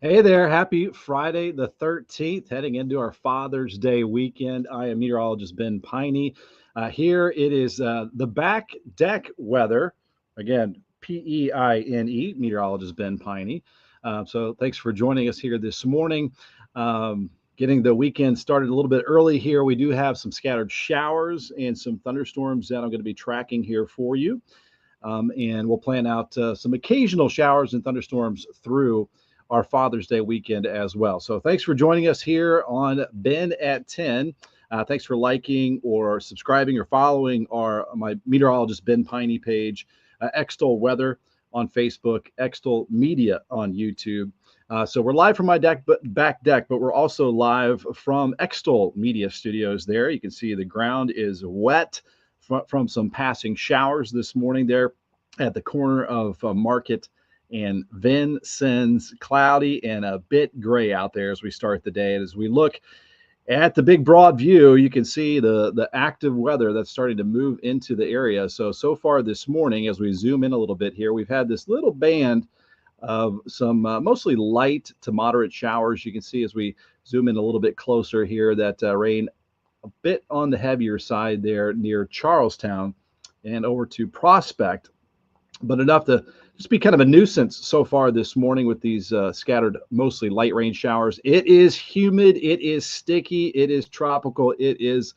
Hey there, happy Friday the 13th, heading into our Father's Day weekend. I am meteorologist Ben Peine. Here it is the back deck weather. Again, Peine, meteorologist Ben Peine. So thanks for joining us here this morning. Getting the weekend started a little bit early here. We do have some scattered showers and some thunderstorms that I'm going to be tracking here for you. And we'll plan out some occasional showers and thunderstorms through our Father's Day weekend as well. So thanks for joining us here on Ben at 10. Thanks for liking or subscribing or following my meteorologist Ben Peine page, Extol Weather on Facebook, Extol Media on YouTube. So we're live from my back deck, but we're also live from Extol Media Studios there. You can see the ground is wet from some passing showers this morning there at the corner of Market and Vincennes. Cloudy and a bit gray out there as we start the day. And as we look at the big broad view, you can see the active weather that's starting to move into the area. So far this morning, as we zoom in a little bit here, we've had this little band of some mostly light to moderate showers. You can see as we zoom in a little bit closer here that rain a bit on the heavier side there near Charlestown and over to Prospect, but enough to just be kind of a nuisance so far this morning with these scattered, mostly light rain showers. It is humid, it is sticky, it is tropical, it is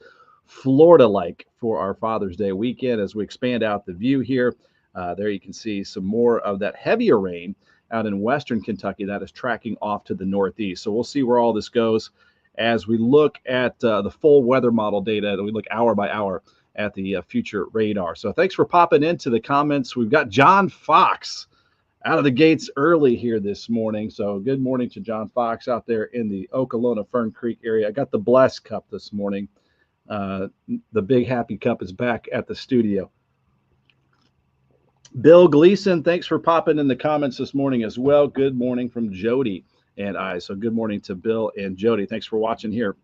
Florida-like for our Father's Day weekend. As we expand out the view here, there you can see some more of that heavier rain out in western Kentucky that is tracking off to the northeast. So we'll see where all this goes as we look at the full weather model data, and we look hour by hour at the future radar. So thanks for popping into the comments. We've got John Fox out of the gates early here this morning. So good morning to John Fox out there in the Okolona Fern Creek area. I got the Bless Cup this morning. The Big Happy Cup is back at the studio. Bill Gleason, thanks for popping in the comments this morning as well. Good morning from Jody and I. So good morning to Bill and Jody. Thanks for watching here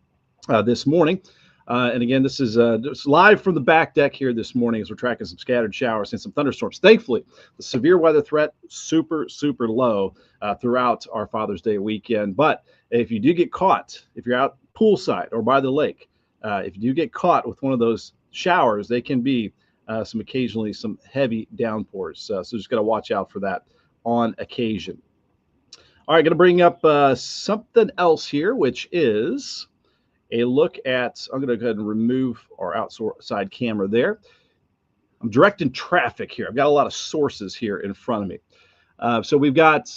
this morning. And again, this is just live from the back deck here this morning as we're tracking some scattered showers and some thunderstorms. Thankfully, the severe weather threat super low throughout our Father's Day weekend. But if you do get caught, if you're out poolside or by the lake, if you do get caught with one of those showers, they can be occasionally some heavy downpours. So just got to watch out for that on occasion. All right, going to bring up something else here, which is a look at, I'm going to go ahead and remove our outside camera there. I'm directing traffic here. I've got a lot of sources here in front of me. So we've got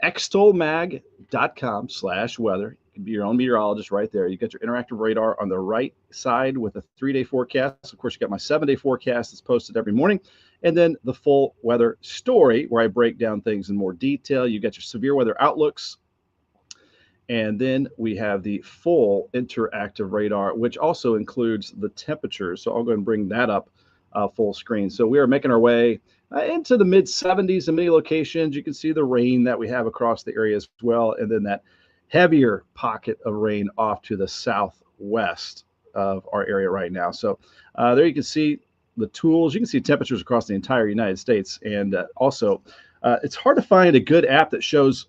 extolmag.com/weather. You can be your own meteorologist right there. You got your interactive radar on the right side with a 3-day forecast. Of course, you got my 7-day forecast that's posted every morning. And then the full weather story where I break down things in more detail. You got your severe weather outlooks. And then we have the full interactive radar, which also includes the temperatures. So I'll go ahead and bring that up full screen. So we are making our way into the mid 70s in many locations. You can see the rain that we have across the area as well. And then that heavier pocket of rain off to the southwest of our area right now. So there you can see the tools. You can see temperatures across the entire United States. And also, it's hard to find a good app that shows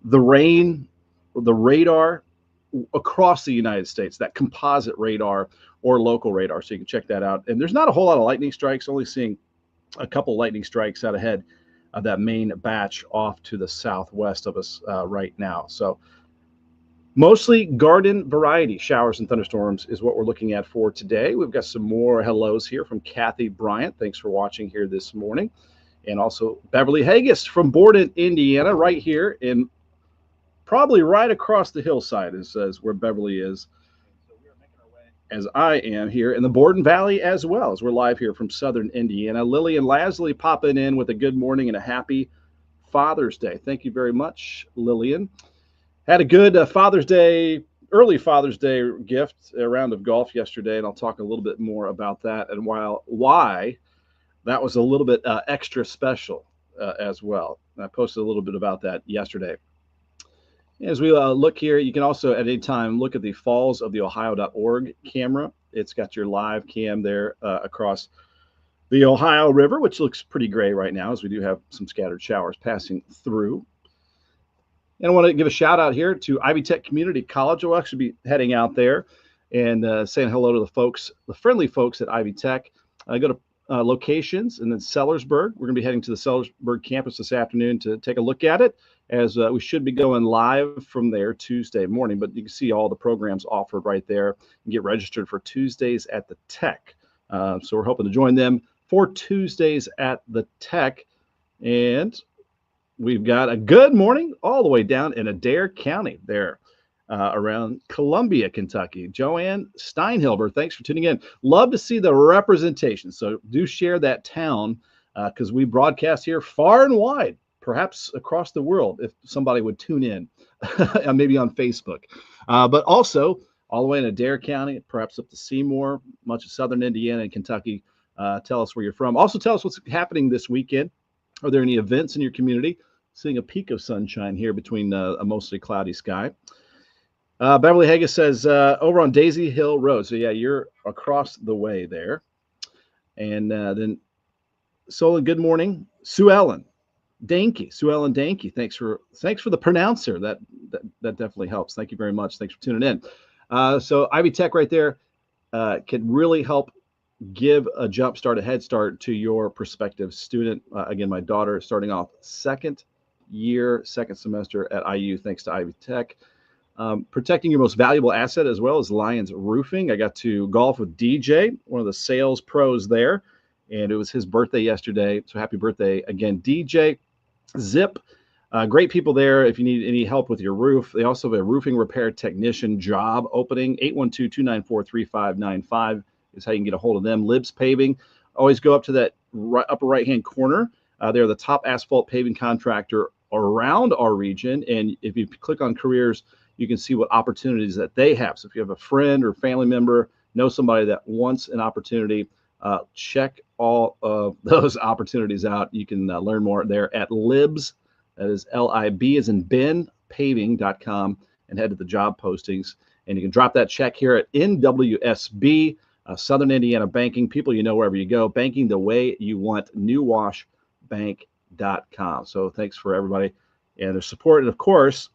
the rain, the radar across the United States, that composite radar or local radar. So you can check that out. And there's not a whole lot of lightning strikes, only seeing a couple lightning strikes out ahead of that main batch off to the southwest of us right now. So mostly garden variety showers and thunderstorms is what we're looking at for today. We've got some more hellos here from Kathy Bryant. Thanks for watching here this morning. And also Beverly Haggis from Borden, Indiana, right here in probably right across the hillside is where Beverly is, as I am here in the Borden Valley as well, as we're live here from southern Indiana. Lily and Lasley popping in with a good morning and a happy Father's Day. Thank you very much, Lillian. Had a good Father's Day, early Father's Day gift, a round of golf yesterday, and I'll talk a little bit more about that and why that was a little bit extra special as well. I posted a little bit about that yesterday. As we look here, you can also at any time look at the fallsoftheohio.org camera. It's got your live cam there across the Ohio River, which looks pretty gray right now as we do have some scattered showers passing through. And I want to give a shout out here to Ivy Tech Community College. We'll actually be heading out there and saying hello to the folks, the friendly folks at Ivy Tech. I go to locations, and then Sellersburg. We're going to be heading to the Sellersburg campus this afternoon to take a look at it, as we should be going live from there Tuesday morning. But you can see all the programs offered right there and get registered for Tuesdays at the Tech. So we're hoping to join them for Tuesdays at the Tech. And we've got a good morning all the way down in Adair County there. Around Columbia, Kentucky. Joanne Steinhilber, thanks for tuning in. Love to see the representation. So do share that town because we broadcast here far and wide, perhaps across the world, if somebody would tune in, maybe on Facebook. But also all the way in Adair County, perhaps up to Seymour, much of southern Indiana and Kentucky. Tell us where you're from. Also tell us what's happening this weekend. Are there any events in your community? Seeing a peak of sunshine here between a mostly cloudy sky. Beverly Haggis says over on Daisy Hill Road. So yeah, you're across the way there. And then Solon, good morning. Sue Ellen Danke. Thanks for the pronouncer. That definitely helps. Thank you very much. Thanks for tuning in. So Ivy Tech right there can really help give a jump start, a head start to your prospective student. Again, my daughter is starting off second semester at IU, thanks to Ivy Tech. Protecting your most valuable asset as well as Lions Roofing. I got to golf with DJ, one of the sales pros there, and it was his birthday yesterday. So happy birthday again, DJ. Zip, great people there. If you need any help with your roof, they also have a roofing repair technician job opening. 812-294-3595 is how you can get a hold of them. Libs Paving, always go up to that upper right-hand corner. They're the top asphalt paving contractor around our region, and if you click on careers, you can see what opportunities that they have. So if you have a friend or family member, know somebody that wants an opportunity, check all of those opportunities out. You can learn more there at Libs, that is L-I-B as in Ben, paving.com, and head to the job postings. And you can drop that check here at NWSB, Southern Indiana Banking. People you know wherever you go, banking the way you want, newwashbank.com. So thanks for everybody and their support. And of course,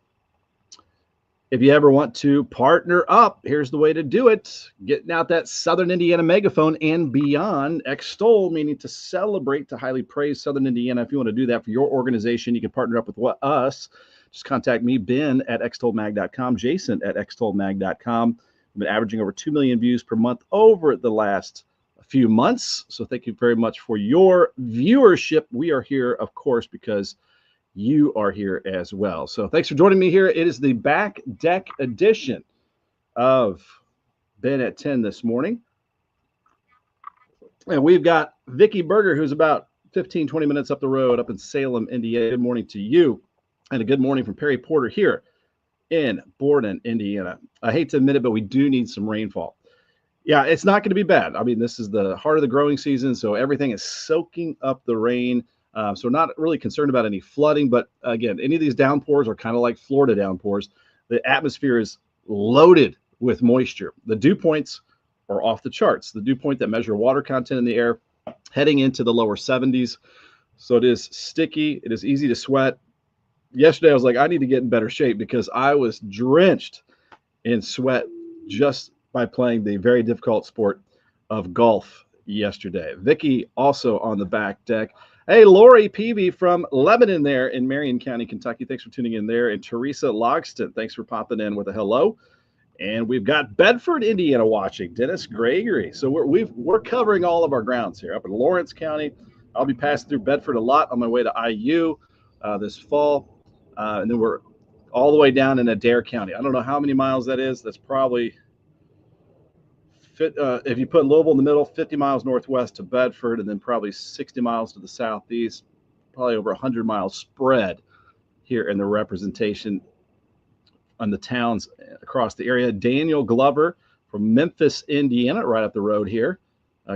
if you ever want to partner up, here's the way to do it. Getting out that Southern Indiana megaphone and beyond. Extol, meaning to celebrate, to highly praise Southern Indiana. If you want to do that for your organization, you can partner up with us. Just contact me, Ben, at extolmag.com, Jason at extolmag.com. I've been averaging over 2 million views per month over the last few months. So thank you very much for your viewership. We are here, of course, because you are here as well. So thanks for joining me here. It is the back deck edition of Ben at 10 this morning. And we've got Vicki Berger, who's about 15, 20 minutes up the road up in Salem, Indiana. Good morning to you. And a good morning from Perry Porter here in Borden, Indiana. I hate to admit it, but we do need some rainfall. Yeah, it's not going to be bad. I mean, this is the heart of the growing season, so everything is soaking up the rain. So we're not really concerned about any flooding, but again, any of these downpours are kind of like Florida downpours. The atmosphere is loaded with moisture. The dew points are off the charts. The dew point that measure water content in the air heading into the lower 70s. So it is sticky. It is easy to sweat. Yesterday, I was like, I need to get in better shape because I was drenched in sweat just by playing the very difficult sport of golf yesterday. Vicki also on the back deck. Hey, Lori Peavy from Lebanon there in Marion County, Kentucky. Thanks for tuning in there. And Teresa Logston, thanks for popping in with a hello. And we've got Bedford, Indiana watching. Dennis Gregory. So we're covering all of our grounds here up in Lawrence County. I'll be passing through Bedford a lot on my way to IU this fall. And then we're all the way down in Adair County. I don't know how many miles that is. That's probably if you put Louisville in the middle, 50 miles northwest to Bedford, and then probably 60 miles to the southeast, probably over 100 miles spread here in the representation on the towns across the area. Daniel Glover from Memphis, Indiana, right up the road here.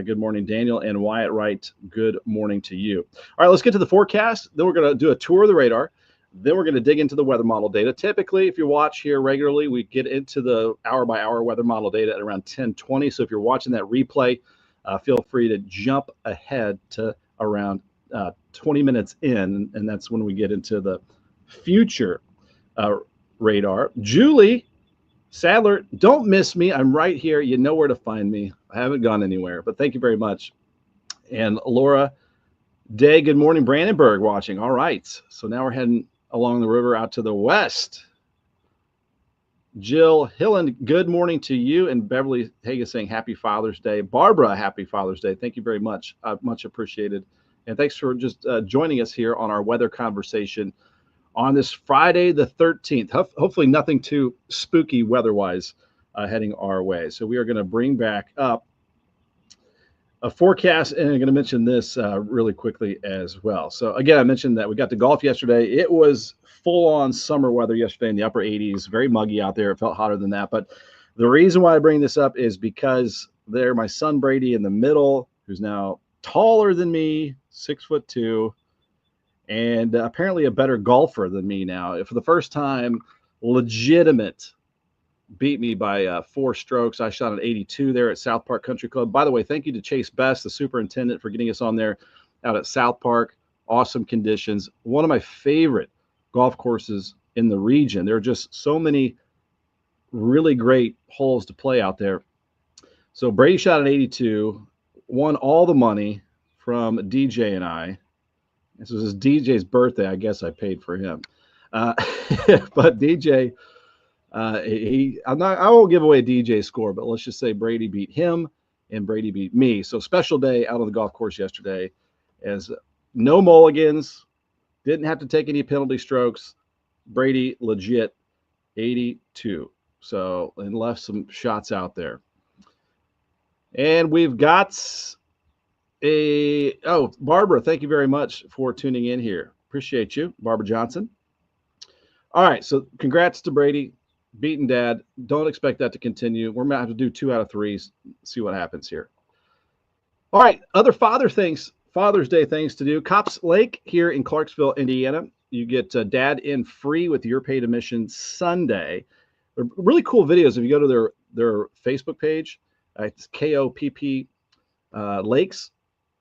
Good morning, Daniel. And Wyatt Wright, good morning to you. All right, let's get to the forecast. Then we're going to do a tour of the radar. Then we're going to dig into the weather model data. Typically, if you watch here regularly, we get into the hour-by-hour weather model data at around 10:20. So if you're watching that replay, feel free to jump ahead to around 20 minutes in, and that's when we get into the future uh, radar. Julie Sadler, don't miss me. I'm right here. You know where to find me. I haven't gone anywhere, but thank you very much. And Laura Day, good morning, Brandenburg watching. All right. So now we're heading along the river out to the west. Jill Hillen, good morning to you. And Beverly Haga saying happy Father's Day. Barbara, happy Father's Day. Thank you very much. Much appreciated. And thanks for just joining us here on our weather conversation on this Friday, the 13th. Hopefully, nothing too spooky weather-wise heading our way. So we are going to bring back up a forecast, and I'm going to mention this really quickly as well. So again, I mentioned that we got to golf yesterday. It was full-on summer weather yesterday in the upper 80s, very muggy out there. It felt hotter than that. But the reason why I bring this up is because there, my son Brady in the middle, who's now taller than me, 6'2", and apparently a better golfer than me now. For the first time, legitimate beat me by 4 strokes. I shot an 82 there at South Park Country Club. By the way, thank you to Chase Best, the superintendent, for getting us on there out at South Park. Awesome conditions. One of my favorite golf courses in the region. There are just so many really great holes to play out there. So Brady shot an 82, won all the money from DJ and I. This was his DJ's birthday. I guess I paid for him. But DJ, I won't give away a DJ score, but let's just say Brady beat him and Brady beat me. So special day out on the golf course yesterday, as no mulligans, didn't have to take any penalty strokes. Brady legit 82. So, and left some shots out there. And we've got Barbara, thank you very much for tuning in here. Appreciate you, Barbara Johnson. All right, so congrats to Brady, beating Dad. Don't expect that to continue. We're going to have to do 2 out of 3, see what happens here. All right, other Father's Day things to do. Cops Lake here in Clarksville, Indiana. You get Dad in free with your paid admission Sunday. They're really cool videos. If you go to their Facebook page, it's KOPP Lakes,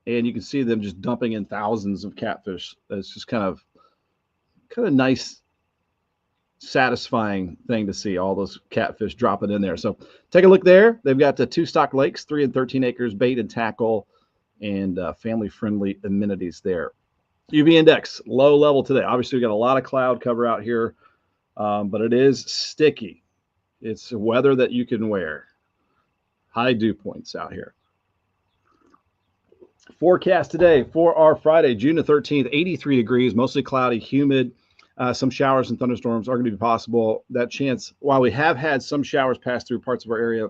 and you can see them just dumping in thousands of catfish. It's just kind of nice, satisfying thing to see, all those catfish dropping in there. So take a look there. They've got 2 stock lakes, 3 and 13 acres, bait and tackle, and family-friendly amenities there. UV index, low level today. Obviously, we got a lot of cloud cover out here, but it is sticky. It's weather that you can wear. High dew points out here. Forecast today for our Friday, June the 13th, 83 degrees, mostly cloudy, humid. Some showers and thunderstorms are going to be possible. That chance, while we have had some showers pass through parts of our area,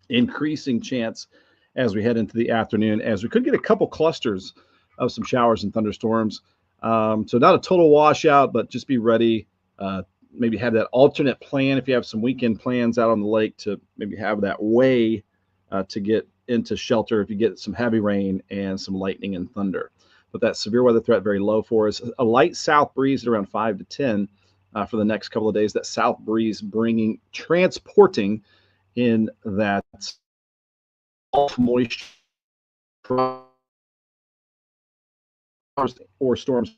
increasing chance as we head into the afternoon, as we could get a couple clusters of some showers and thunderstorms. So not a total washout, but just be ready. Maybe have that alternate plan if you have some weekend plans out on the lake, to maybe have that way to get into shelter if you get some heavy rain and some lightning and thunder. But that severe weather threat very low for us. A light south breeze at around 5 to 10 for the next couple of days. That south breeze transporting in that moisture or storms.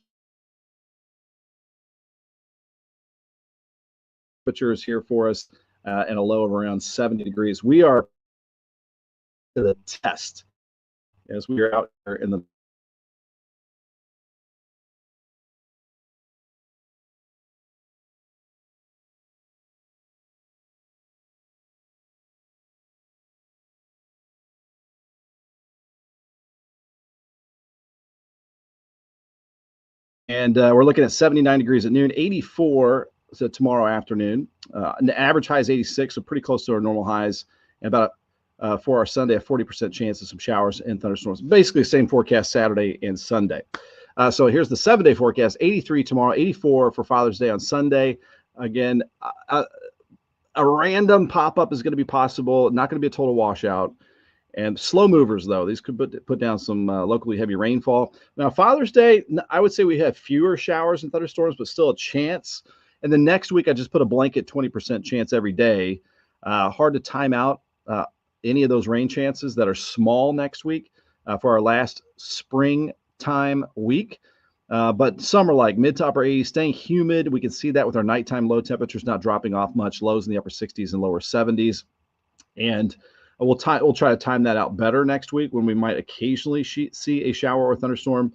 Temperatures here for us and a low of around 70 degrees. We are to the test as we are out here in the and we're looking at 79 degrees at noon, 84 so tomorrow afternoon. The average high is 86, so pretty close to our normal highs. And about for our Sunday, a 40% chance of some showers and thunderstorms. Basically the same forecast Saturday and Sunday. So here's the 7-day forecast: 83 tomorrow, 84 for Father's Day on Sunday. Again, a random pop-up is going to be possible, not going to be a total washout. And slow movers, though, these could put down some locally heavy rainfall. Now, Father's Day, I would say we have fewer showers and thunderstorms, but still a chance. And the next week, I just put a blanket 20% chance every day. Hard to time out any of those rain chances that are small next week for our last springtime week. But summer-like, mid to upper 80s, staying humid. We can see that with our nighttime low temperatures not dropping off much, lows in the upper 60s and lower 70s. And we'll try to time that out better next week when we might occasionally see a shower or thunderstorm.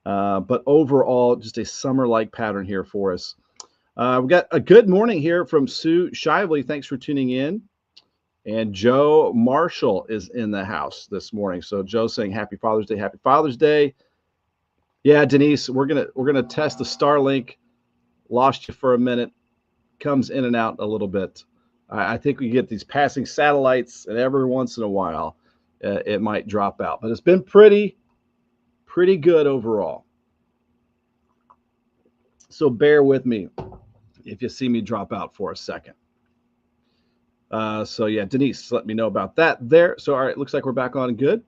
But overall, just a summer-like pattern here for us. We got a good morning here from Sue Shively. Thanks for tuning in. And Joe Marshall is in the house this morning. So Joe saying Happy Father's Day. Happy Father's Day. Yeah, Denise, we're gonna test the Starlink. Lost you for a minute. Comes in and out a little bit. I think we get these passing satellites, and every once in a while, it might drop out. But it's been pretty good overall. So bear with me if you see me drop out for a second. So yeah, Denise, let me know about that there. So all right, looks like we're back on good.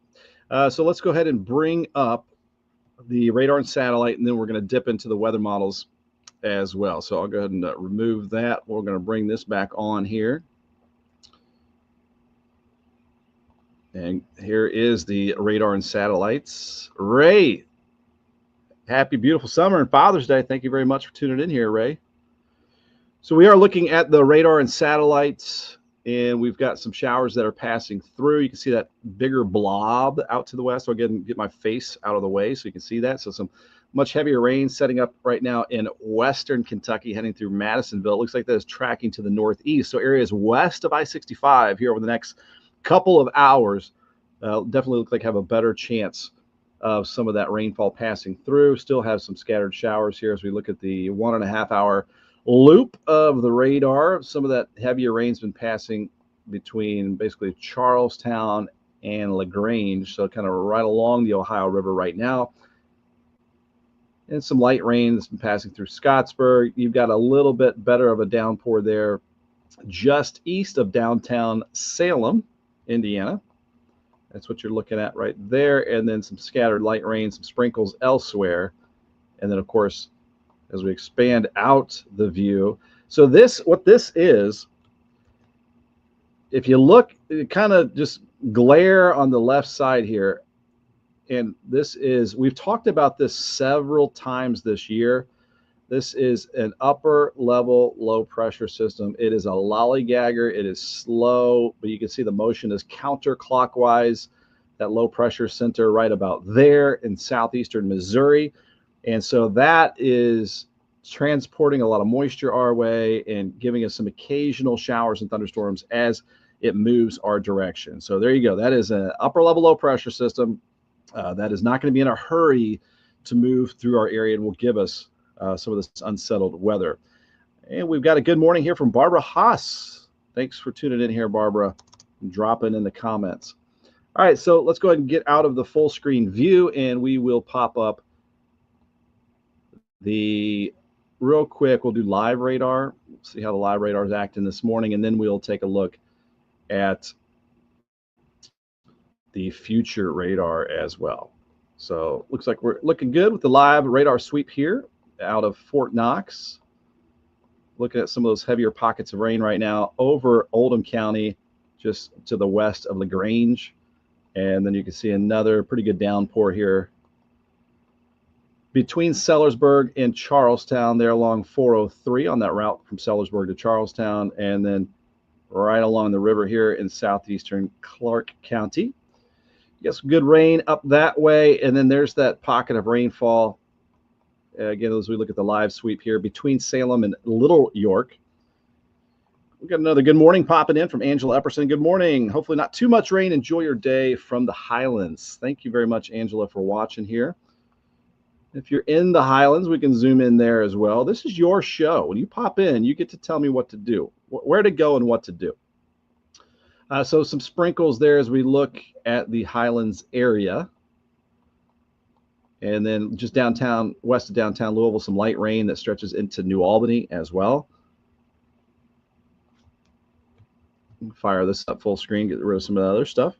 So let's go ahead and bring up the radar and satellite, and then we're going to dip into the weather models as well. So I'll go ahead and remove that. We're going to bring this back on here. And here is the radar and satellites. Ray, happy, beautiful summer and Father's Day. Thank you very much for tuning in here, Ray. So we are looking at the radar and satellites, and we've got some showers that are passing through. You can see that bigger blob out to the west. I'll get my face out of the way so you can see that. So some much heavier rain setting up right now in western Kentucky, heading through Madisonville. It looks like that is tracking to the northeast. So areas west of I-65 here over the next couple of hours definitely look like have a better chance of some of that rainfall passing through. Still have some scattered showers here as we look at the 1.5 hour loop of the radar. Some of that heavier rain's been passing between basically Charlestown and LaGrange, so kind of right along the Ohio River right now. And some light rain that's been passing through Scottsburg. You've got a little bit better of a downpour there just east of downtown Salem, Indiana. That's what you're looking at right there. And then some scattered light rain, some sprinkles elsewhere. And then, of course, as we expand out the view. So what this is, if you look, kind of just glare on the left side here, and this is, we've talked about this several times this year. This is an upper level low pressure system. It is a lollygagger. It is slow, but you can see the motion is counterclockwise. That low pressure center right about there in southeastern Missouri. And so that is transporting a lot of moisture our way and giving us some occasional showers and thunderstorms as it moves our direction. So there you go. That is an upper level low pressure system that is not going to be in a hurry to move through our area and will give us some of this unsettled weather. And we've got a good morning here from Barbara Haas. Thanks for tuning in here, Barbara, and dropping in the comments. All right, so let's go ahead and get out of the full screen view, and we will pop up the real quick. We'll do live radar, see how the live radar is acting this morning, and then we'll take a look at the future radar as well. So looks like we're looking good with the live radar sweep here out of Fort Knox. Looking at some of those heavier pockets of rain right now over Oldham County, just to the west of LaGrange. And then you can see another pretty good downpour here between Sellersburg and Charlestown there along 403 on that route from Sellersburg to Charlestown, and then right along the river here in southeastern Clark County. You got some good rain up that way, and then there's that pocket of rainfall. Again, as we look at the live sweep here between Salem and Little York. We've got another good morning popping in from Angela Epperson. Good morning. Hopefully not too much rain. Enjoy your day from the Highlands. Thank you very much, Angela, for watching here. If you're in the Highlands, we can zoom in there as well. This is your show. When you pop in, you get to tell me what to do, where to go and what to do. So some sprinkles there as we look at the Highlands area. And then just downtown, west of downtown Louisville, some light rain that stretches into New Albany as well. Fire this up full screen, get rid of some of the other stuff.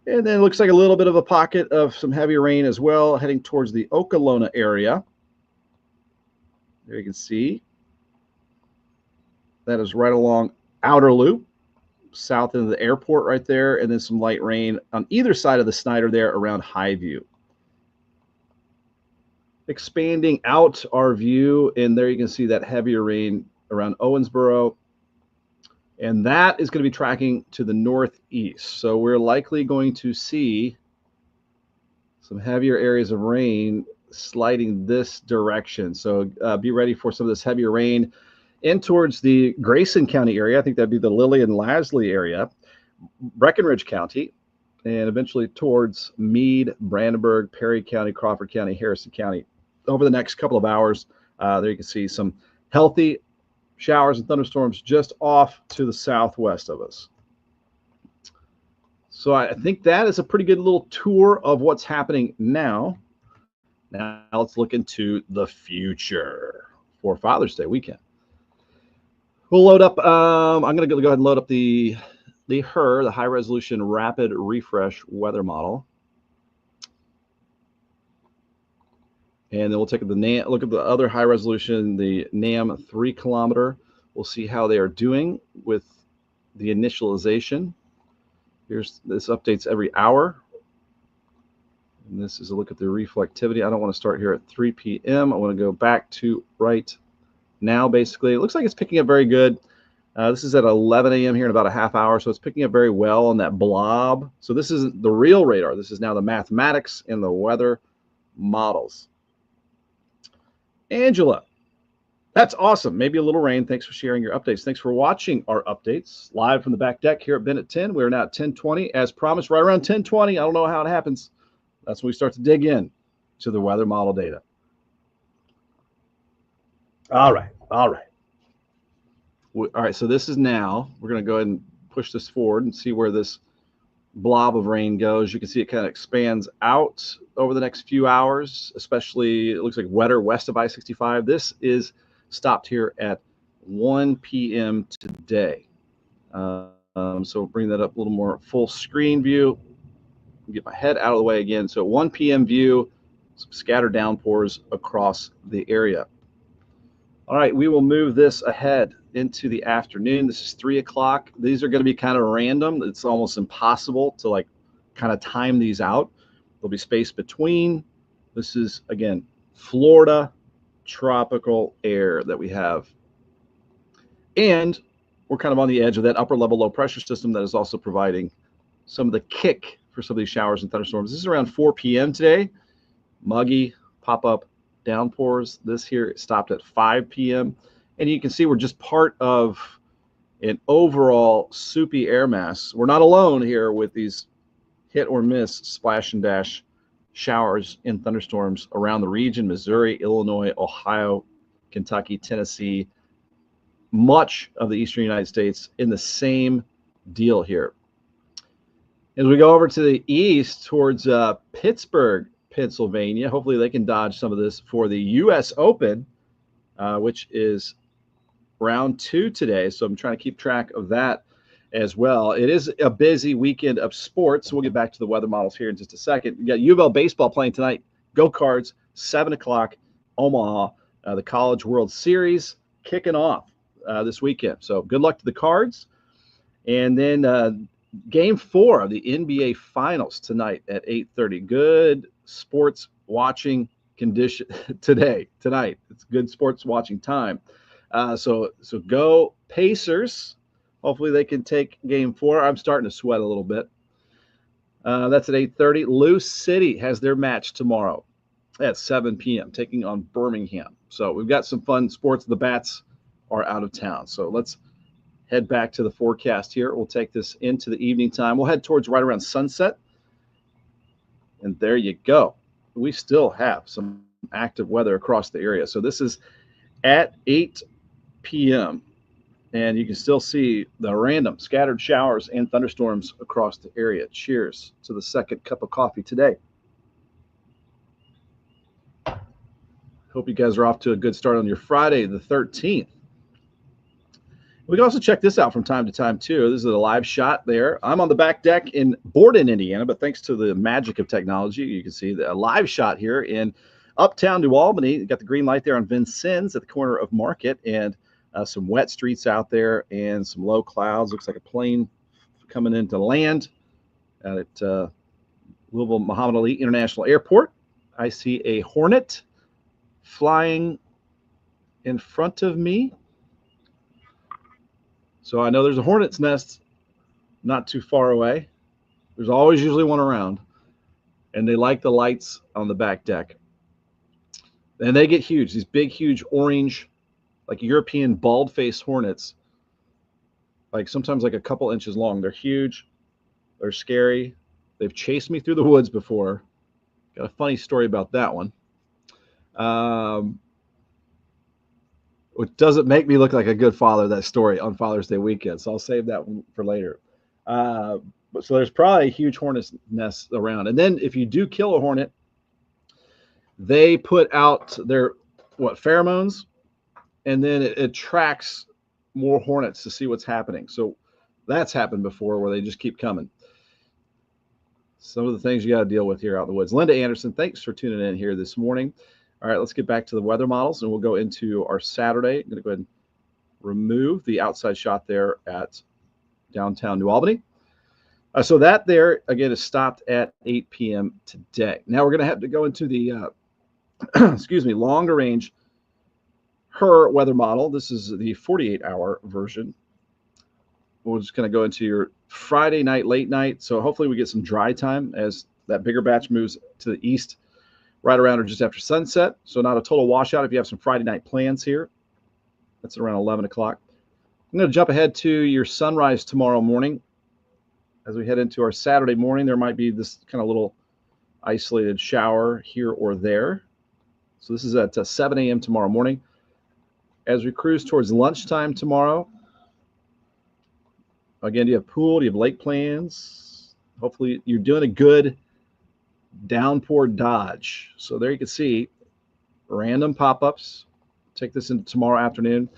And then it looks like a little bit of a pocket of some heavy rain as well, heading towards the Okolona area. There you can see. That is right along Outer Loop, south into the airport right there, and then some light rain on either side of the Snyder there around Highview. expanding out our view, and there you can see that heavier rain around Owensboro, and that is going to be tracking to the northeast. So we're likely going to see some heavier areas of rain sliding this direction. So be ready for some of this heavier rain in towards the Grayson County area. I think that'd be the Lilly and Lasley area, Breckenridge County, and eventually towards Meade, Brandenburg, Perry County, Crawford County, Harrison County. Over the next couple of hours, there you can see some healthy showers and thunderstorms just off to the southwest of us. So I think that is a pretty good little tour of what's happening now. Now let's look into the future for Father's Day weekend. We'll load up. I'm going to go ahead and load up the high resolution rapid refresh weather model, and then we'll take look at the other high resolution, the NAM 3 kilometer. We'll see how they are doing with the initialization. This updates every hour. And this is a look at the reflectivity. I don't want to start here at 3 p.m. I want to go back to right now, basically. It looks like it's picking up very good. This is at 11 a.m. here in about a half hour, so it's picking up very well on that blob. So this isn't the real radar. This is now the mathematics and the weather models. Angela, that's awesome. Maybe a little rain. Thanks for sharing your updates. Thanks for watching our updates live from the back deck here at Ben at 10. We're now at 10:20. As promised, right around 10:20. I don't know how it happens. That's when we start to dig in to the weather model data. All right. All right, so this is now, we're going to go ahead and push this forward and see where this blob of rain goes. You can see it kind of expands out over the next few hours, especially it looks like wetter west of I-65. This is stopped here at 1 p.m. today. So we'll bring that up a little more full screen view. Get my head out of the way again. So 1 p.m. view, some scattered downpours across the area. All right, we will move this ahead into the afternoon. This is 3 o'clock. These are going to be kind of random. It's almost impossible to kind of time these out. There'll be space between. This is, again, Florida tropical air that we have. And we're kind of on the edge of that upper level low pressure system that is also providing some of the kick for some of these showers and thunderstorms. This is around 4 p.m. today. Muggy pop-up downpours. This here stopped at 5 p.m. And you can see we're just part of an overall soupy air mass. We're not alone here with these hit or miss splash and dash showers and thunderstorms around the region: Missouri, Illinois, Ohio, Kentucky, Tennessee, much of the eastern United States in the same deal here. As we go over to the east towards Pittsburgh, Pennsylvania, hopefully they can dodge some of this for the U.S. Open, which is round 2 today. So I'm trying to keep track of that as well. It is a busy weekend of sports. So we'll get back to the weather models here in just a second. We got U of L baseball playing tonight. Go Cards, 7 o'clock, Omaha. The College World Series kicking off this weekend. So good luck to the Cards. And then Game 4 of the NBA Finals tonight at 8:30. Good sports watching condition tonight. It's good sports watching time. So go Pacers. Hopefully they can take Game 4. I'm starting to sweat a little bit. That's at 8:30. Lou City has their match tomorrow at 7 p.m. taking on Birmingham. So we've got some fun sports. The Bats are out of town. So let's head back to the forecast here. We'll take this into the evening time. We'll head towards right around sunset. And there you go. We still have some active weather across the area. So this is at 8 p.m. And you can still see the random scattered showers and thunderstorms across the area. Cheers to the second cup of coffee today. Hope you guys are off to a good start on your Friday, the 13th. We can also check this out from time to time, too. This is a live shot there. I'm on the back deck in Borden, Indiana, but thanks to the magic of technology, you can see the live shot here in uptown New Albany. You got the green light there on Vincennes at the corner of Market, and some wet streets out there and some low clouds. Looks like a plane coming into land at Louisville Muhammad Ali International Airport. I see a Hornet flying in front of me. So I know there's a hornet's nest not too far away. There's always usually one around, and they like the lights on the back deck. And they get huge, these big, huge orange, like European bald-faced hornets, like sometimes like a couple inches long. They're huge. They're scary. They've chased me through the woods before. Got a funny story about that one. Which doesn't make me look like a good father, that story on Father's Day weekend. So I'll save that one for later. But so there's probably a huge hornet's nest around. And then if you do kill a hornet, they put out their pheromones, and then it attracts more hornets to see what's happening. So that's happened before, where they just keep coming. Some of the things you got to deal with here out in the woods. Linda Anderson, thanks for tuning in here this morning. All right, let's get back to the weather models, and we'll go into our Saturday. I'm going to go ahead and remove the outside shot there at downtown New Albany. So that there, again, is stopped at 8 p.m. today. Now we're going to have to go into the, longer range HER weather model. This is the 48-hour version. We're just going to go into your Friday night, late night. So hopefully we get some dry time as that bigger batch moves to the east right around or just after sunset. So not a total washout if you have some Friday night plans here. That's around 11 o'clock. I'm going to jump ahead to your sunrise tomorrow morning. As we head into our Saturday morning, there might be this kind of little isolated shower here or there. So this is at 7 a.m. tomorrow morning. As we cruise towards lunchtime tomorrow, again, do you have pool? Do you have lake plans? Hopefully you're doing a good downpour dodge. So there you can see random pop-ups. Take this into tomorrow afternoon.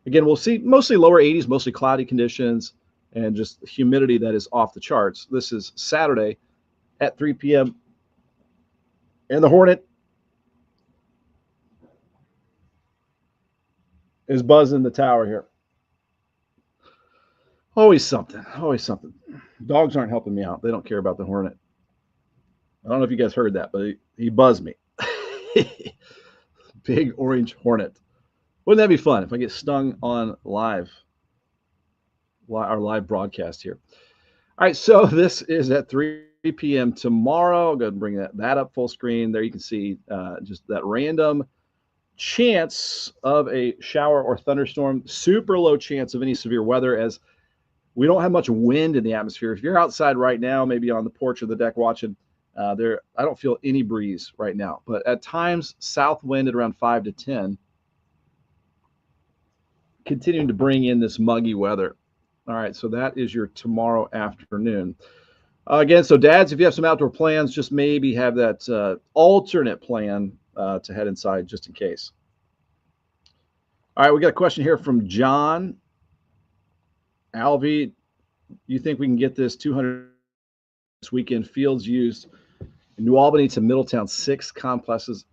Again, we'll see mostly lower 80s, mostly cloudy conditions, and just humidity that is off the charts. This is Saturday at 3 p.m. And the hornet is buzzing the tower here. Always something. Always something. Dogs aren't helping me out. They don't care about the hornet. I don't know if you guys heard that, but he buzzed me. Big orange hornet. Wouldn't that be fun if I get stung on our live broadcast here? All right, so this is at 3 p.m. tomorrow. I'll go ahead and bring that up full screen. There you can see just that random chance of a shower or thunderstorm. Super low chance of any severe weather, as we don't have much wind in the atmosphere. If you're outside right now, maybe on the porch or the deck watching, I don't feel any breeze right now. But at times, south wind at around 5 to 10, continuing to bring in this muggy weather. All right, so that is your tomorrow afternoon. Again, so dads, if you have some outdoor plans, just maybe have that alternate plan to head inside just in case. All right, we got a question here from John. Alvy, you think we can get this 200 this weekend? Fields used in New Albany to Middletown, 6 complexes,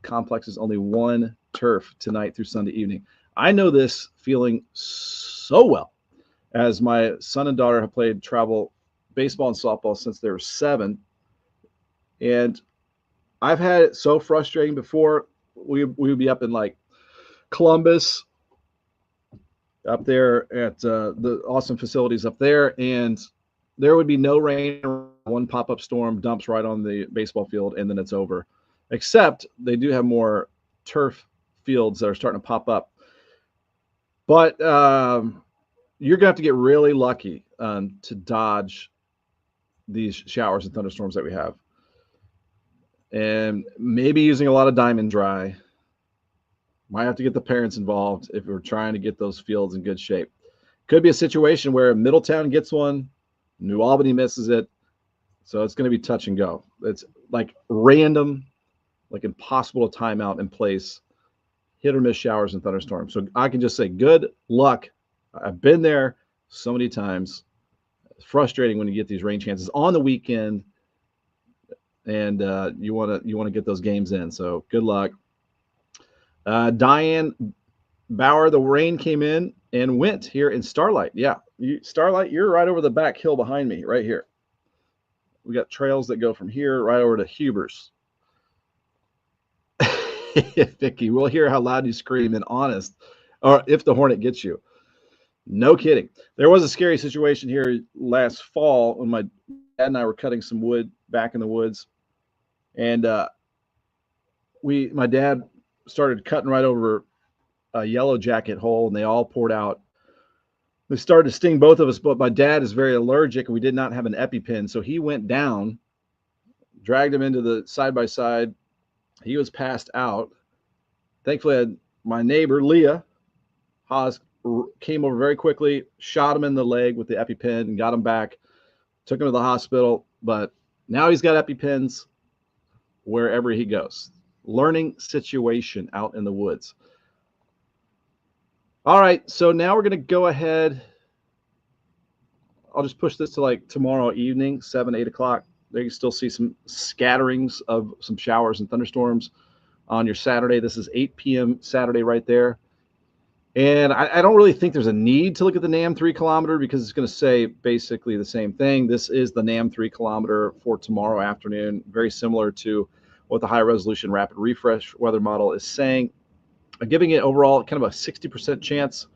only 1 turf tonight through Sunday evening. I know this feeling so well, as my son and daughter have played travel baseball and softball since they were 7. And I've had it so frustrating before. We would be up in like Columbus, up there at the awesome facilities up there, and there would be no rain. One pop-up storm dumps right on the baseball field, and then it's over. Except they do have more turf fields that are starting to pop up. But you're going to have to get really lucky to dodge these showers and thunderstorms that we have. And maybe using a lot of diamond dry. Might have to get the parents involved if we're trying to get those fields in good shape. Could be a situation where Middletown gets one, New Albany misses it. So it's going to be touch and go. It's like random, like impossible to time out in place, hit or miss showers and thunderstorms. So I can just say good luck. I've been there so many times. It's frustrating when you get these rain chances on the weekend, and you want to get those games in. So good luck. Diane Bauer, the rain came in and went here in Starlight. Yeah, Starlight, you're right over the back hill behind me, right here. We got trails that go from here right over to Huber's. Vicky, we'll hear how loud you scream and honest, or if the hornet gets you. No kidding. There was a scary situation here last fall when my dad and I were cutting some wood back in the woods, and my dad started cutting right over a yellow jacket hole, and they all poured out. They started to sting both of us, but my dad is very allergic, and we did not have an EpiPen, so he went down, dragged him into the side by side. He was passed out. Thankfully, I had my neighbor Leah Haas came over very quickly, shot him in the leg with the EpiPen, and got him back. Took him to the hospital, but now he's got EpiPens wherever he goes. Learning situation out in the woods. All right, so now we're going to go ahead. I'll just push this to like tomorrow evening, 7, 8 o'clock. There you can still see some scatterings of some showers and thunderstorms on your Saturday. This is 8 p.m. Saturday right there. And I don't really think there's a need to look at the NAM 3 kilometer because it's going to say basically the same thing. This is the NAM 3 kilometer for tomorrow afternoon, very similar to what the high resolution rapid refresh weather model is saying. I'm giving it overall kind of a 60% chance,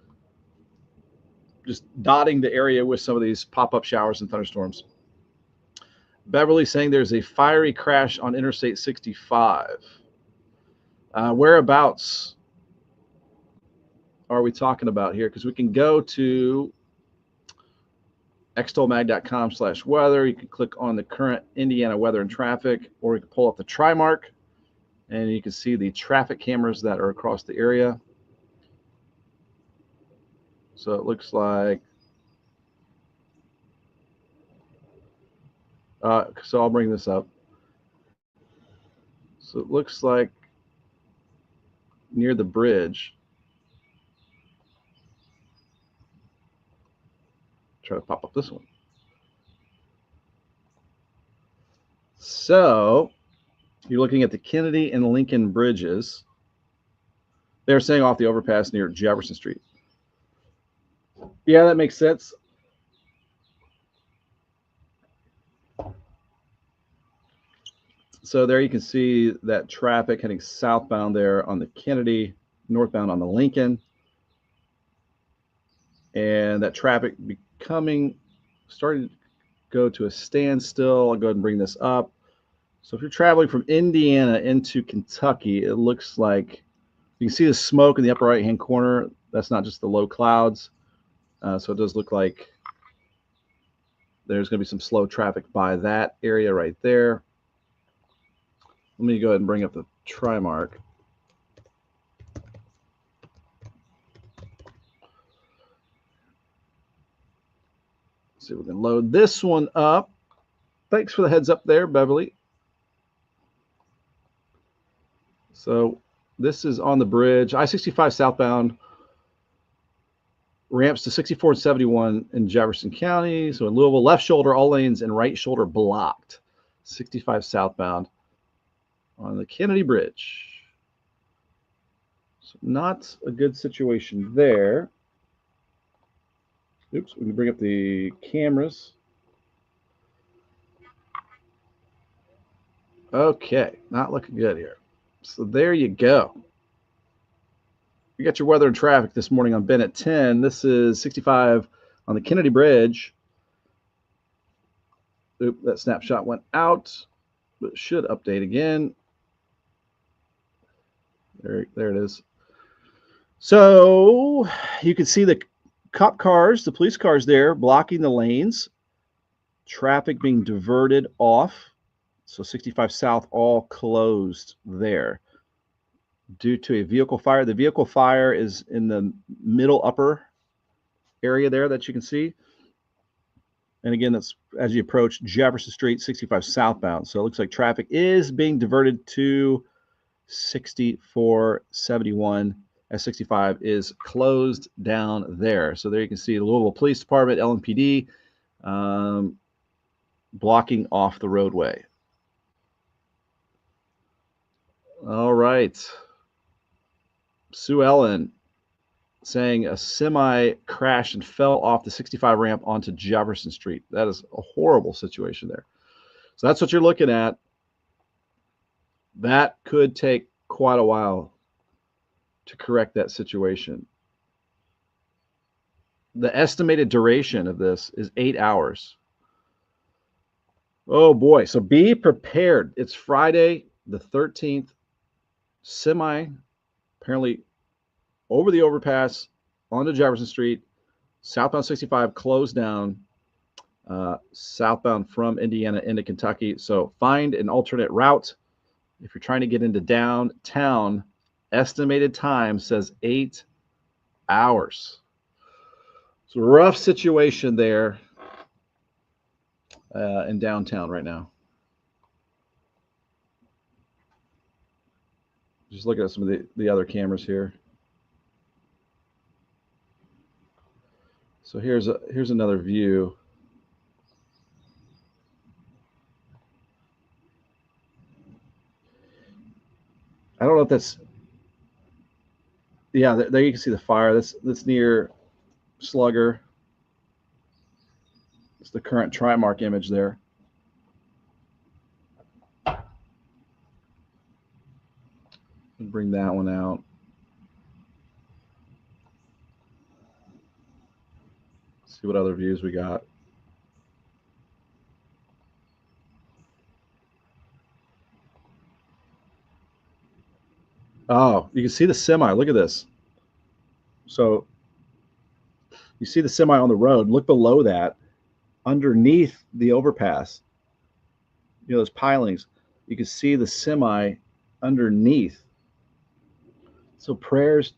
just dotting the area with some of these pop-up showers and thunderstorms. Beverly saying there's a fiery crash on Interstate 65. Whereabouts are we talking about here? Because we can go to extolmag.com/weather. You can click on the current Indiana weather and traffic, or you can pull up the TriMark, and you can see the traffic cameras that are across the area. So it looks like, so I'll bring this up. So it looks like near the bridge. Try to pop up this one. So you're looking at the Kennedy and Lincoln bridges. They're saying off the overpass near Jefferson Street. Yeah, that makes sense. So there you can see that traffic heading southbound there on the Kennedy, northbound on the Lincoln. And that traffic starting to go to a standstill. I'll go ahead and bring this up. So if you're traveling from Indiana into Kentucky, it looks like you can see the smoke in the upper right-hand corner. That's not just the low clouds. So it does look like there's going to be some slow traffic by that area right there. Let me go ahead and bring up the TriMark. See if we can load this one up. Thanks for the heads up there, Beverly. So this is on the bridge, I-65 southbound, ramps to 64 and 71 in Jefferson County. So in Louisville, left shoulder, all lanes, and right shoulder blocked. 65 southbound on the Kennedy Bridge. So not a good situation there. Oops, we can bring up the cameras. Okay, not looking good here. So there you go. You got your weather and traffic this morning on Ben at 10. This is 65 on the Kennedy Bridge. Oop, that snapshot went out, but it should update again. There it is. So you can see the cop cars, the police cars there blocking the lanes, traffic being diverted off. So 65 south all closed there due to a vehicle fire. The vehicle fire is in the middle upper area there that you can see. And again, that's as you approach Jefferson Street, 65 southbound. So it looks like traffic is being diverted to 6471 as 65 is closed down there. So there you can see the Louisville Police Department, LMPD, blocking off the roadway. All right. Sue Ellen saying a semi crashed and fell off the 65 ramp onto Jefferson Street. That is a horrible situation there. So that's what you're looking at. That could take quite a while to correct that situation. The estimated duration of this is 8 hours. Oh boy. So be prepared. It's Friday the 13th. Semi apparently over the overpass onto Jefferson Street. Southbound 65 closed down. Southbound from Indiana into Kentucky. So find an alternate route. If you're trying to get into downtown, estimated time says 8 hours. It's a rough situation there in downtown right now. Just looking at some of the other cameras here. So here's another view. I don't know if that's, yeah, there you can see the fire. That's near Slugger. It's the current Trimark image there. Bring that one out. See what other views we got. Oh, you can see the semi. Look at this. So you see the semi on the road. Look below that, underneath the overpass. You know, those pilings. You can see the semi underneath. So prayers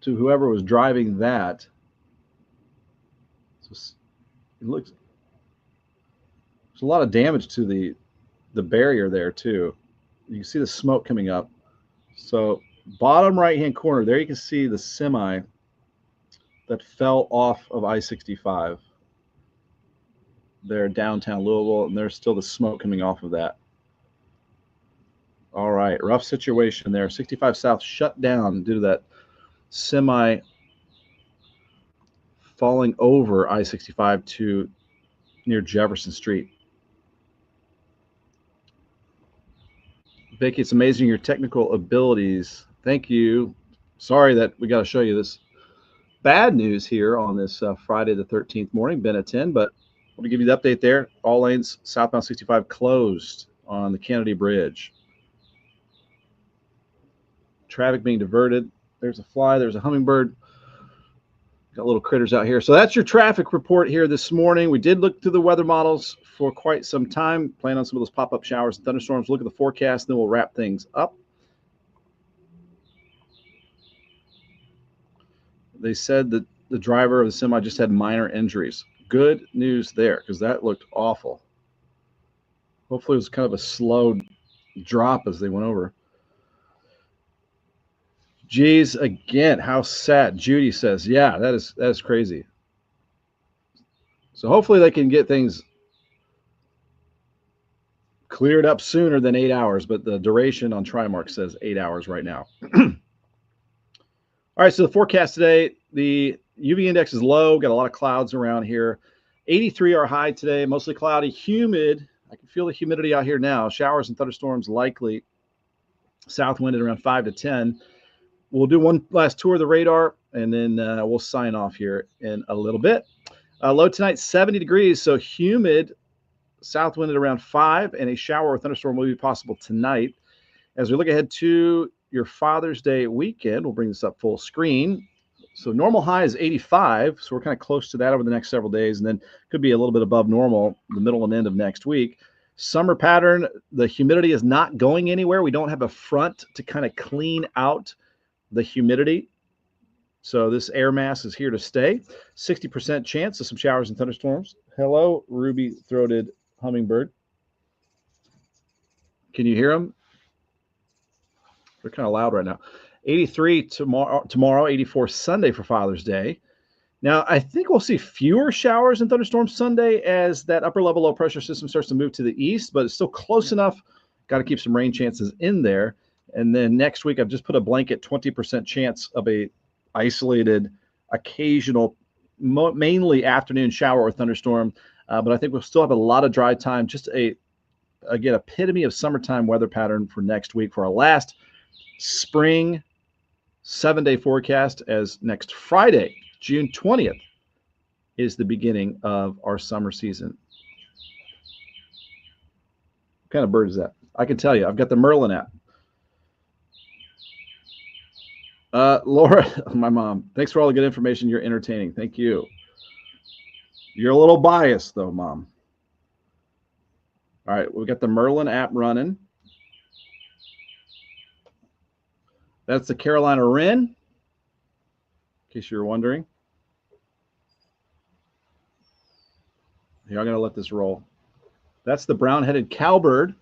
to whoever was driving that. So it looks, there's a lot of damage to the barrier there too. You can see the smoke coming up. So bottom right hand corner there, you can see the semi that fell off of I-65 there downtown Louisville, and there's still the smoke coming off of that. All right, rough situation there. 65 South shut down due to that semi falling over I-65 to near Jefferson Street. Vicky, it's amazing your technical abilities. Thank you. Sorry that we got to show you this bad news here on this Friday the 13th morning, Ben at 10, but I want to give you the update there. All lanes southbound 65 closed on the Kennedy Bridge. Traffic being diverted. There's a fly, there's a hummingbird. Got little critters out here. So that's your traffic report here this morning. We did look through the weather models for quite some time. Plan on some of those pop-up showers and thunderstorms. Look at the forecast, then we'll wrap things up. They said that the driver of the semi just had minor injuries. Good news there, because that looked awful. Hopefully it was kind of a slow drop as they went over. Geez, again, how sad. Judy says, yeah, that is crazy. So hopefully they can get things cleared up sooner than 8 hours, but the duration on Trimark says 8 hours right now. All right, so the forecast today, the UV index is low, got a lot of clouds around here. 83 are high today, mostly cloudy, humid. I can feel the humidity out here now. Showers and thunderstorms likely. South wind at around 5 to 10. We'll do one last tour of the radar, and then we'll sign off here in a little bit. Low tonight, 70 degrees, so humid. South wind at around 5, and a shower or thunderstorm will be possible tonight. As we look ahead to your Father's Day weekend, we'll bring this up full screen. So normal high is 85, so we're kind of close to that over the next several days, and then could be a little bit above normal the middle and end of next week. Summer pattern, the humidity is not going anywhere. We don't have a front to kind of clean out the humidity. So this air mass is here to stay. 60% chance of some showers and thunderstorms. Hello, ruby-throated hummingbird. Can you hear them? They're kind of loud right now. 83 tomorrow, 84 Sunday for Father's Day. Now, I think we'll see fewer showers and thunderstorms Sunday as that upper level low pressure system starts to move to the east, but it's still close enough. Got to keep some rain chances in there. And then next week, I've just put a blanket 20% chance of a isolated, occasional, mainly afternoon shower or thunderstorm. But I think we'll still have a lot of dry time. Just again, epitome of summertime weather pattern for next week for our last spring 7-day forecast, as next Friday, June 20th, is the beginning of our summer season. What kind of bird is that? I can tell you. I've got the Merlin app. Laura, my mom, thanks for all the good information. You're entertaining. Thank you. You're a little biased, though, Mom. All right, we've got the Merlin app running. That's the Carolina Wren, in case you're wondering. Here, I'm going to let this roll. That's the brown-headed cowbird.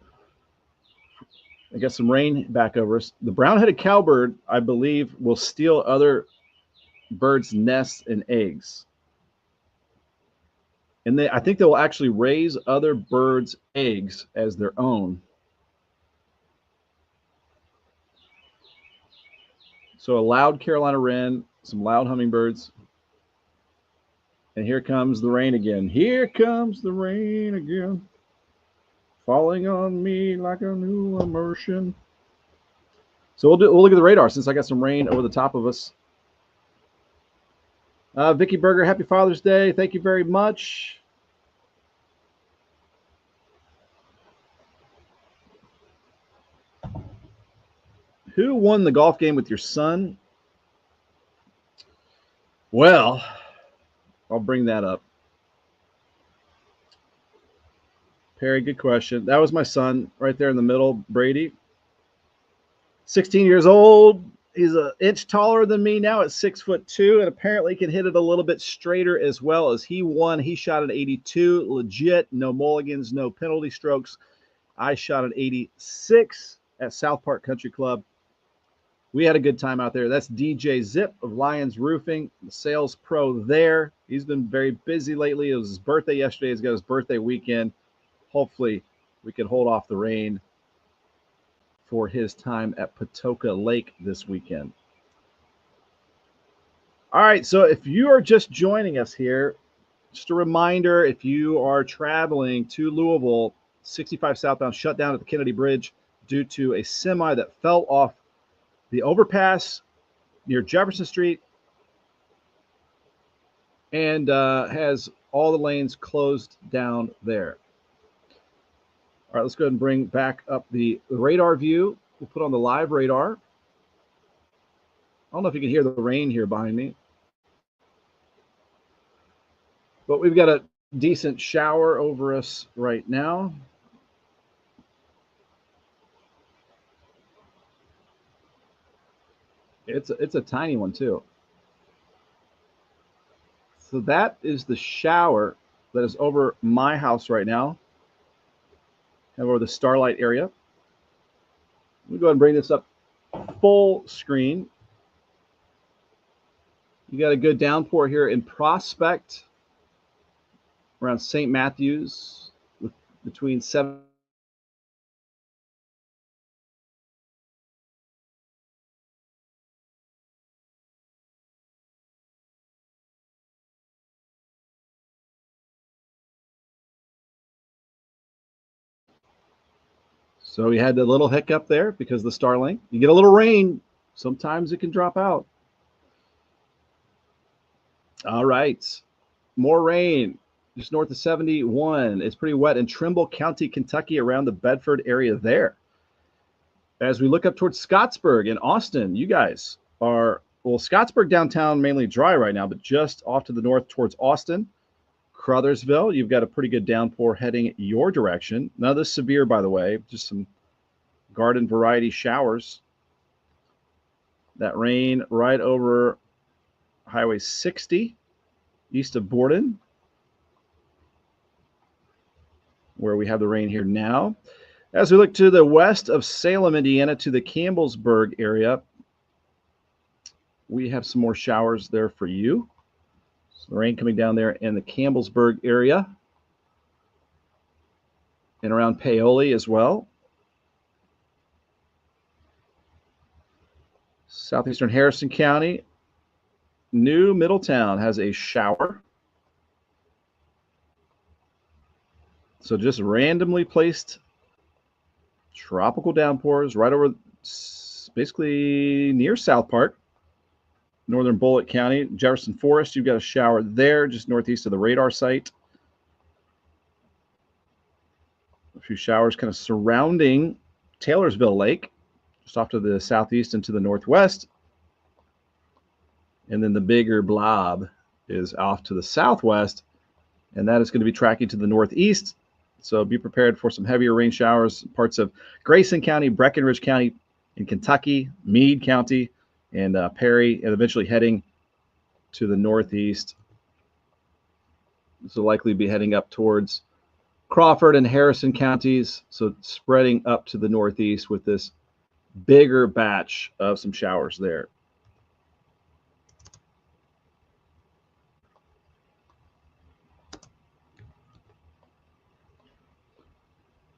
I got some rain back over us. The brown-headed cowbird, I believe, will steal other birds' nests and eggs. And I think they will actually raise other birds' eggs as their own. So a loud Carolina wren, some loud hummingbirds. And here comes the rain again. Here comes the rain again, falling on me like a new immersion. So we'll look at the radar since I got some rain over the top of us. Vicky Berger, happy Father's Day. Thank you very much. Who won the golf game with your son? Well, I'll bring that up. Perry, good question. That was my son right there in the middle, Brady. 16 years old. He's an inch taller than me now at 6'2", and apparently can hit it a little bit straighter as well. As he won, he shot an 82, legit, no mulligans, no penalty strokes. I shot an 86 at South Park Country Club. We had a good time out there. That's DJ Zip of Lions Roofing, the sales pro there. He's been very busy lately. It was his birthday yesterday. He's got his birthday weekend. Hopefully, we can hold off the rain for his time at Patoka Lake this weekend. All right, so if you are just joining us here, just a reminder, if you are traveling to Louisville, 65 southbound shut down at the Kennedy Bridge due to a semi that fell off the overpass near Jefferson Street and has all the lanes closed down there. All right, let's go ahead and bring back up the radar view. We'll put on the live radar. I don't know if you can hear the rain here behind me, but we've got a decent shower over us right now. It's a tiny one too. So that is the shower that is over my house right now, over the Starlight area. Let me go ahead and bring this up full screen. You got a good downpour here in Prospect, around St. Matthews, between 7. So we had a little hiccup there because of the Starlink. You get a little rain, sometimes it can drop out. All right, more rain just north of 71. It's pretty wet in Trimble County, Kentucky, around the Bedford area there. As we look up towards Scottsburg and Austin, you guys are, well, Scottsburg downtown mainly dry right now, but just off to the north towards Austin, Crothersville, you've got a pretty good downpour heading your direction. None of this severe, by the way, just some garden variety showers. That rain right over Highway 60, east of Borden, where we have the rain here now. As we look to the west of Salem, Indiana, to the Campbellsburg area, we have some more showers there for you. So rain coming down there in the Campbellsburg area and around Paoli as well. Southeastern Harrison County, New Middletown has a shower. So just randomly placed tropical downpours right over basically near South Park, northern Bullitt County, Jefferson Forest. You've got a shower there, just northeast of the radar site. A few showers kind of surrounding Taylorsville Lake, just off to the southeast and to the northwest. And then the bigger blob is off to the southwest, and that is going to be tracking to the northeast. So be prepared for some heavier rain showers, parts of Grayson County, Breckinridge County in Kentucky, Meade County, and Perry, and eventually heading to the northeast. This will likely be heading up towards Crawford and Harrison counties, so spreading up to the northeast with this bigger batch of some showers there.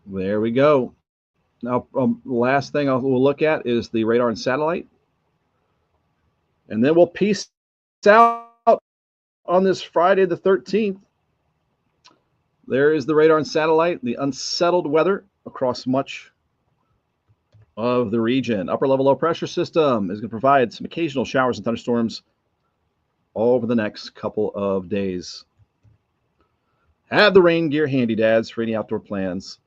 There we go. Now, the last thing we'll look at is the radar and satellite. And then we'll peace out on this Friday the 13th. There is the radar and satellite, the unsettled weather across much of the region. Upper level low pressure system is going to provide some occasional showers and thunderstorms over the next couple of days. Have the rain gear handy, dads, for any outdoor plans.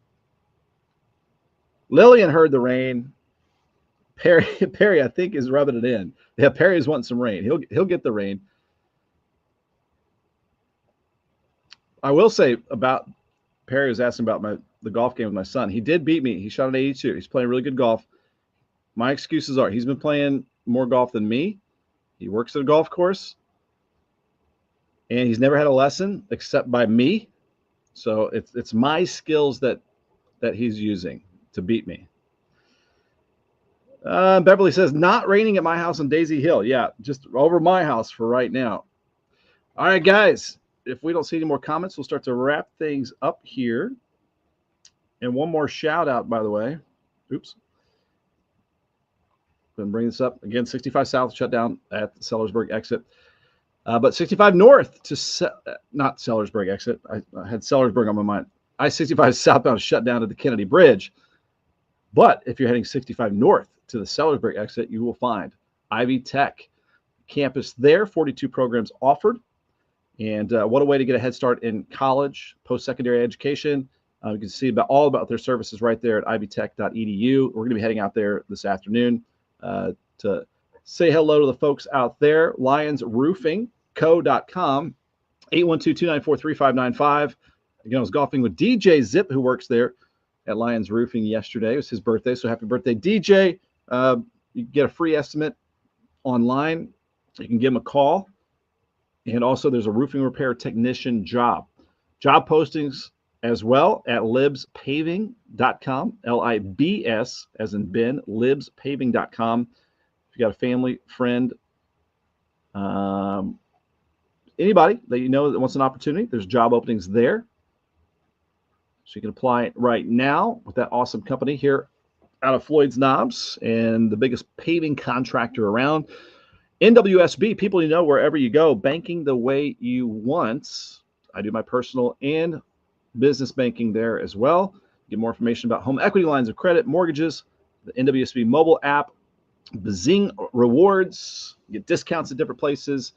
Lillian heard the rain. Perry, I think, is rubbing it in. Yeah, Perry's wanting some rain. He'll get the rain. I will say about Perry was asking about the golf game with my son. He did beat me. He shot an 82. He's playing really good golf. My excuses are he's been playing more golf than me. He works at a golf course, and he's never had a lesson except by me. So it's my skills that he's using to beat me. Beverly says, not raining at my house on Daisy Hill. Yeah, just over my house for right now. All right, guys, if we don't see any more comments, we'll start to wrap things up here. And one more shout out, by the way. Oops. Going to bring this up. Again, 65 South shut down at the Sellersburg exit. But 65 North to not Sellersburg exit. I had Sellersburg on my mind. I-65 southbound shut down at the Kennedy Bridge. But if you're heading 65 North to the Sellersburg exit, you will find Ivy Tech campus there, 42 programs offered. And what a way to get a head start in college, post-secondary education. You can see all about their services right there at ivytech.edu. We're going to be heading out there this afternoon to say hello to the folks out there. LionsRoofingCo.com, 812-294-3595. Again, I was golfing with DJ Zip, who works there at Lions Roofing yesterday. It was his birthday, so happy birthday, DJ. You can get a free estimate online. You can give him a call. And also, there's a roofing repair technician job postings as well at libspaving.com, L-I-B-S as in Ben, libspaving.com. If you got a family, friend, anybody that you know that wants an opportunity, there's job openings there. So you can apply right now with that awesome company here out of Floyd's Knobs and the biggest paving contractor around. NWSB, people you know wherever you go, banking the way you want. I do my personal and business banking there as well. Get more information about home equity lines of credit, mortgages, the NWSB mobile app, Bazing rewards, get discounts at different places.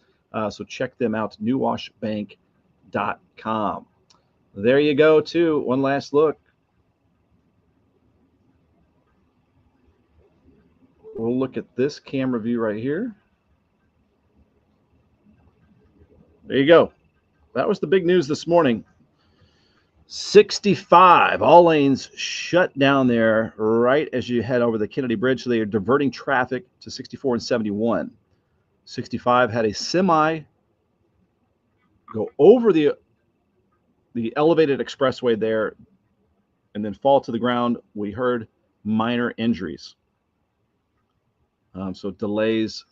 So check them out, newwashbank.com. There you go, too. One last look. We'll look at this camera view right here. There you go. That was the big news this morning. 65, all lanes shut down there right as you head over the Kennedy Bridge. So they are diverting traffic to 64 and 71. 65 had a semi go over the elevated expressway there and then fall to the ground. We heard minor injuries. So delays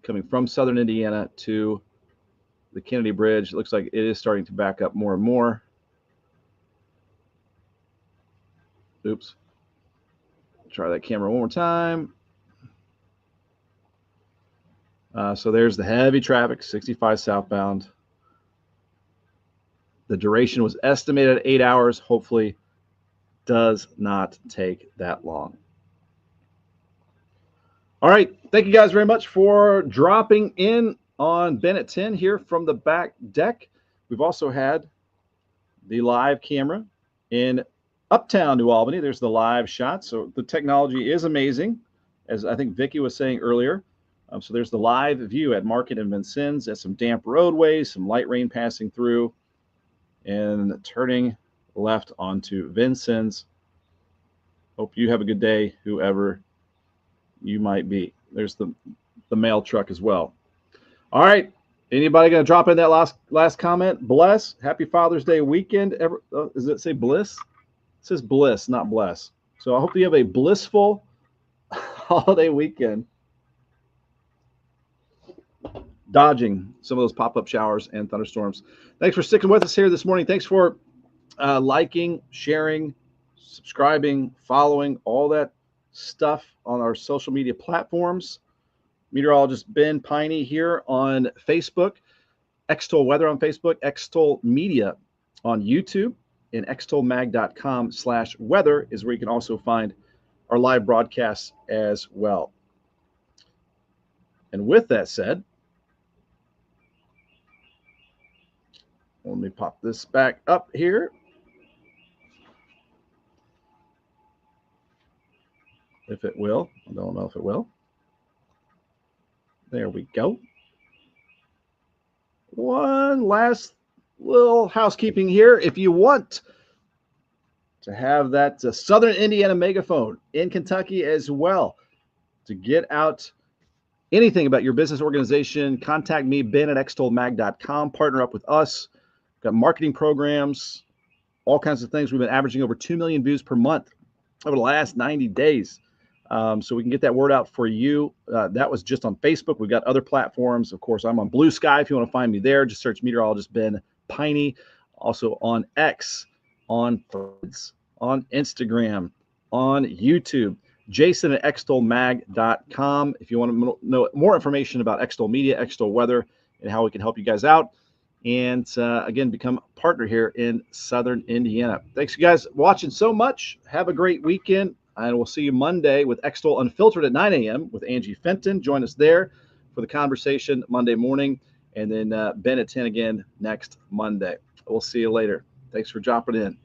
coming from southern Indiana to the Kennedy Bridge. It looks like it is starting to back up more and more. Oops. Try that camera one more time. So there's the heavy traffic, 65 southbound. The duration was estimated at 8 hours. Hopefully does not take that long. All right. Thank you guys very much for dropping in on Ben at 10 here from the back deck. We've also had the live camera in Uptown New Albany. There's the live shot. So the technology is amazing, as I think Vicky was saying earlier. So there's the live view at Market and Vincennes at some damp roadways, some light rain passing through, and turning left onto Vincennes. Hope you have a good day, whoever you might be. There's the mail truck as well. All right. Anybody going to drop in that last comment? Bless. Happy Father's Day weekend. Does it say bliss? It says bliss, not bless. So I hope you have a blissful holiday weekend. Dodging some of those pop-up showers and thunderstorms. Thanks for sticking with us here this morning. Thanks for liking, sharing, subscribing, following, all that stuff on our social media platforms. Meteorologist Ben Peine here on Facebook, Extol Weather on Facebook, Extol Media on YouTube, and extolmag.com/weather is where you can also find our live broadcasts as well. And with that said, let me pop this back up here. If it will. I don't know if it will. There we go. One last little housekeeping here. If you want to have that Southern Indiana megaphone in Kentucky as well, to get out anything about your business organization, contact me, Ben at extolmag.com. Partner up with us. We've got marketing programs, all kinds of things. We've been averaging over 2 million views per month over the last 90 days. So we can get that word out for you. That was just on Facebook. We've got other platforms. Of course, I'm on Blue Sky. If you want to find me there, just search Meteorologist Ben Peine. Also on X, on Threads, on Instagram, on YouTube. Jason at extolmag.com. If you want to know more information about Extol Media, Extol Weather, and how we can help you guys out. And again, become a partner here in Southern Indiana. Thanks, you guys, watching so much. Have a great weekend. And we'll see you Monday with Extol Unfiltered at 9 a.m. with Angie Fenton. Join us there for the conversation Monday morning. And then Ben at 10 again next Monday. We'll see you later. Thanks for dropping in.